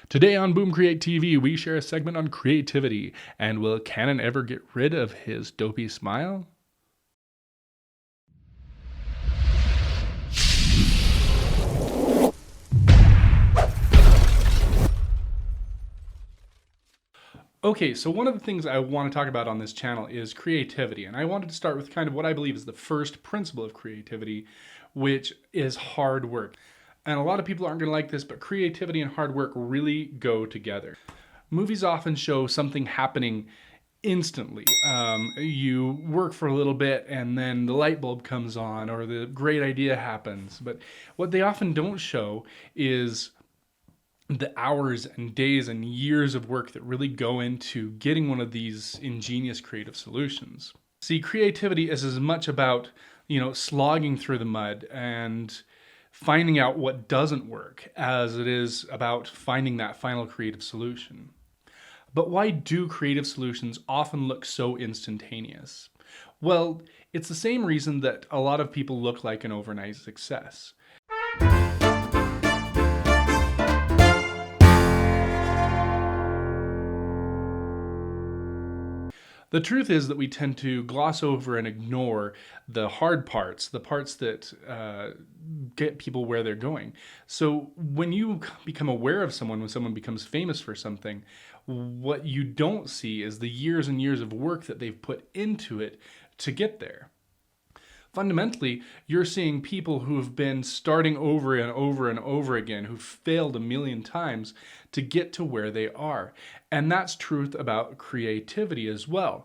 Today on Boom Create TV, we share a segment on creativity. And will Canon ever get rid of his dopey smile? Okay, so one of the things I want to talk about on this channel is creativity. And I wanted to start with kind of what I believe is the first principle of creativity, which is hard work. And a lot of people aren't going to like this, but creativity and hard work really go together. Movies often show something happening instantly. You work for a little bit and then the light bulb comes on or the great idea happens. But what they often don't show is the hours and days and years of work that really go into getting one of these ingenious creative solutions. See, creativity is as much about, slogging through the mud and finding out what doesn't work as it is about finding that final creative solution. But why do creative solutions often look so instantaneous? Well, it's the same reason that a lot of people look like an overnight success. The truth is that we tend to gloss over and ignore the hard parts, the parts that get people where they're going. So when you become aware of someone, when someone becomes famous for something, what you don't see is the years and years of work that they've put into it to get there. Fundamentally, you're seeing people who have been starting over and over and over again, who've failed a million times to get to where they are. And that's truth about creativity as well.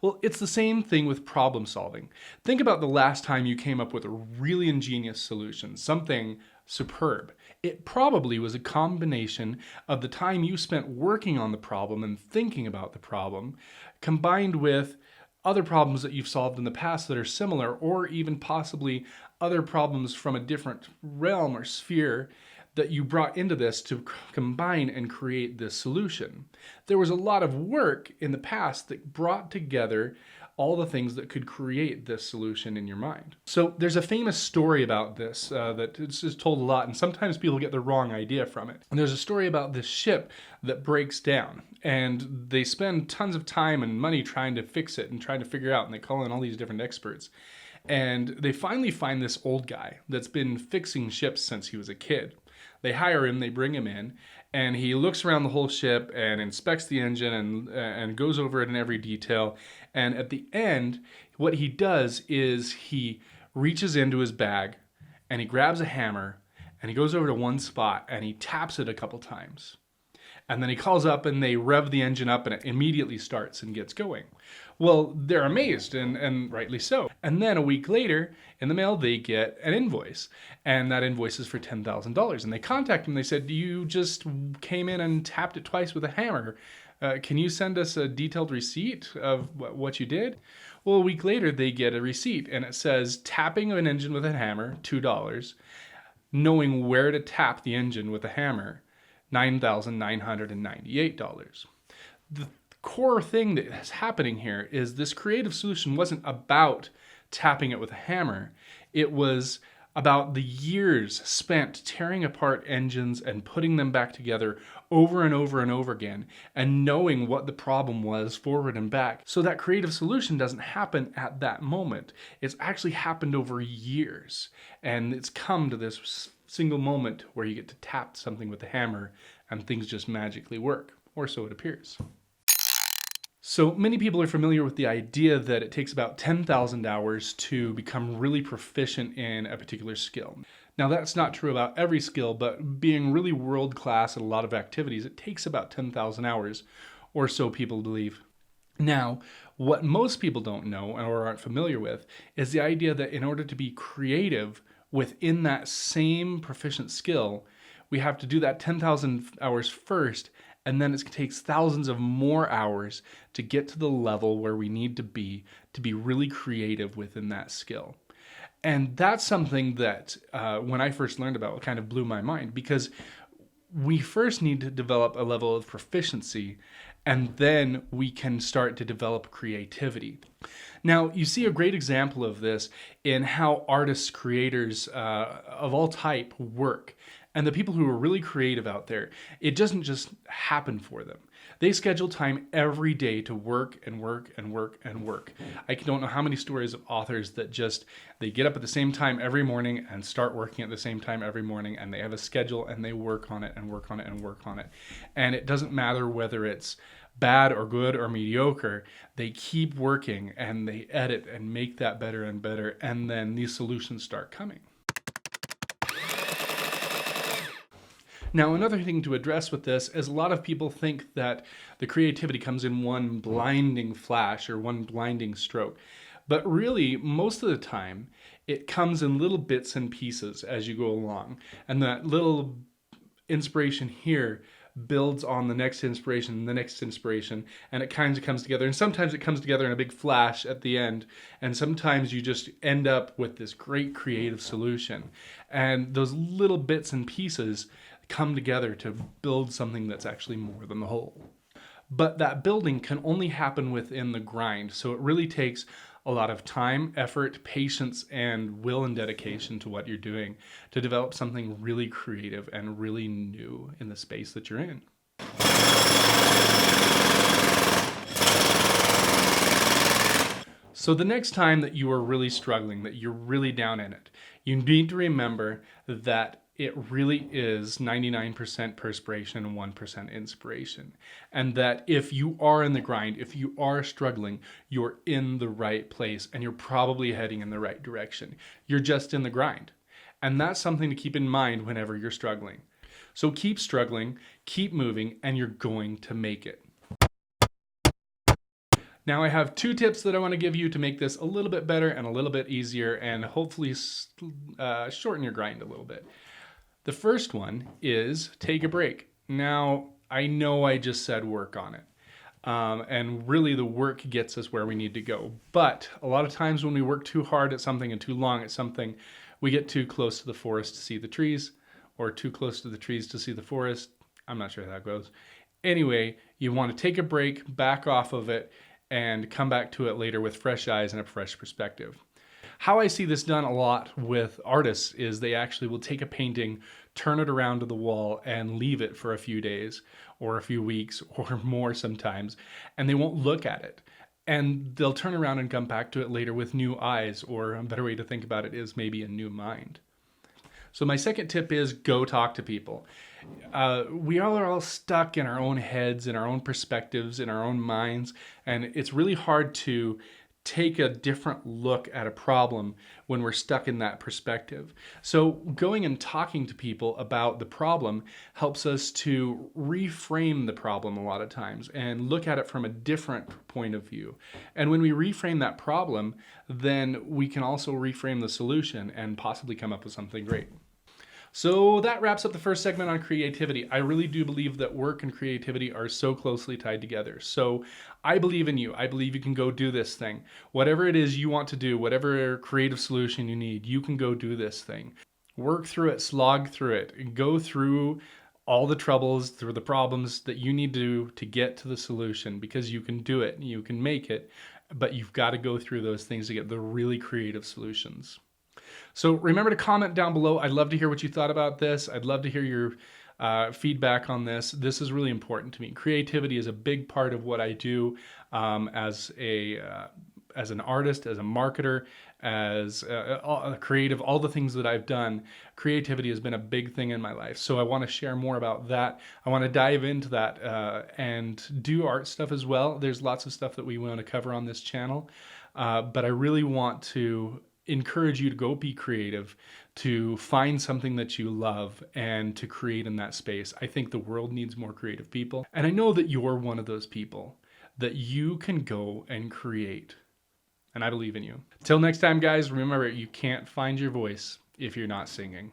Well, it's the same thing with problem solving. Think about the last time you came up with a really ingenious solution, something superb. It probably was a combination of the time you spent working on the problem and thinking about the problem, combined with other problems that you've solved in the past that are similar, or even possibly other problems from a different realm or sphere that you brought into this to combine and create this solution. There was a lot of work in the past that brought together all the things that could create this solution in your mind. So there's a famous story about this that is told a lot, and sometimes people get the wrong idea from it. And there's a story about this ship that breaks down, and they spend tons of time and money trying to fix it and trying to figure out, and they call in all these different experts. And they finally find this old guy that's been fixing ships since he was a kid. They hire him, they bring him in, and he looks around the whole ship and inspects the engine and goes over it in every detail. And at the end, what he does is he reaches into his bag and he grabs a hammer and he goes over to one spot and he taps it a couple times. And then he calls up and they rev the engine up and it immediately starts and gets going. Well, they're amazed and rightly so. And then a week later in the mail, they get an invoice, and that invoice is for $10,000. And they contact him. They said, you just came in and tapped it twice with a hammer. Can you send us a detailed receipt of what you did? Well, a week later, they get a receipt and it says tapping an engine with a hammer, $2. Knowing where to tap the engine with a hammer, $9,998. The core thing that is happening here is this creative solution wasn't about tapping it with a hammer. It was about the years spent tearing apart engines and putting them back together over and over and over again and knowing what the problem was forward and back. So that creative solution doesn't happen at that moment. It's actually happened over years, and it's come to this single moment where you get to tap something with a hammer and things just magically work, or so it appears. So many people are familiar with the idea that it takes about 10,000 hours to become really proficient in a particular skill. Now that's not true about every skill, but being really world class at a lot of activities, it takes about 10,000 hours, or so people believe. Now, what most people don't know or aren't familiar with is the idea that in order to be creative within that same proficient skill, we have to do that 10,000 hours first, and then it takes thousands of more hours to get to the level where we need to be really creative within that skill. And that's something that when I first learned about it kind of blew my mind, because we first need to develop a level of proficiency, And then we can start to develop creativity. Now, you see a great example of this in how artists, creators of all type work. And the people who are really creative out there, it doesn't just happen for them. They schedule time every day to work and work and work and work. I don't know how many stories of authors that just, they get up at the same time every morning and start working at the same time every morning, and they have a schedule and they work on it and work on it and work on it. And it doesn't matter whether it's bad or good or mediocre, they keep working and they edit and make that better and better, and then these solutions start coming. Now, another thing to address with this is a lot of people think that the creativity comes in one blinding flash or one blinding stroke. But really, most of the time, it comes in little bits and pieces as you go along. And that little inspiration here builds on the next inspiration and the next inspiration, and it kind of comes together. And sometimes it comes together in a big flash at the end, and sometimes you just end up with this great creative solution. And those little bits and pieces come together to build something that's actually more than the whole. But that building can only happen within the grind, so it really takes a lot of time, effort, patience, and will and dedication to what you're doing to develop something really creative and really new in the space that you're in. So the next time that you are really struggling, that you're really down in it, you need to remember that it really is 99% perspiration and 1% inspiration. And that if you are in the grind, if you are struggling, you're in the right place and you're probably heading in the right direction. You're just in the grind. And that's something to keep in mind whenever you're struggling. So keep struggling, keep moving, and you're going to make it. Now I have 2 tips that I want to give you to make this a little bit better and a little bit easier, and hopefully shorten your grind a little bit. The first one is take a break. Now, I know I just said work on it. And really the work gets us where we need to go. But a lot of times when we work too hard at something and too long at something, we get too close to the forest to see the trees, or too close to the trees to see the forest. I'm not sure how that goes. Anyway, you want to take a break, back off of it, and come back to it later with fresh eyes and a fresh perspective. How I see this done a lot with artists is they actually will take a painting, turn it around to the wall, and leave it for a few days or a few weeks or more sometimes, and they won't look at it. And they'll turn around and come back to it later with new eyes, or a better way to think about it is maybe a new mind. So my second tip is go talk to people. We all are all stuck in our own heads, in our own perspectives, in our own minds, and it's really hard to take a different look at a problem when we're stuck in that perspective. So going and talking to people about the problem helps us to reframe the problem a lot of times and look at it from a different point of view. And when we reframe that problem, then we can also reframe the solution and possibly come up with something great. So that wraps up the first segment on creativity. I really do believe that work and creativity are so closely tied together. So I believe in you. I believe you can go do this thing. Whatever it is you want to do, whatever creative solution you need, you can go do this thing. Work through it, slog through it, go through all the troubles, through the problems that you need to get to the solution, because you can do it, you can make it, but you've got to go through those things to get the really creative solutions. So remember to comment down below. I'd love to hear what you thought about this. I'd love to hear your feedback on this. This is really important to me. Creativity is a big part of what I do as an artist, as a marketer, as a creative, all the things that I've done. Creativity has been a big thing in my life. So I want to share more about that. I want to dive into that and do art stuff as well. There's lots of stuff that we want to cover on this channel. But I really want to encourage you to go be creative, to find something that you love and to create in that space. I think the world needs more creative people. And I know that you're one of those people, that you can go and create. And I believe in you. Till next time, guys, remember, you can't find your voice if you're not singing.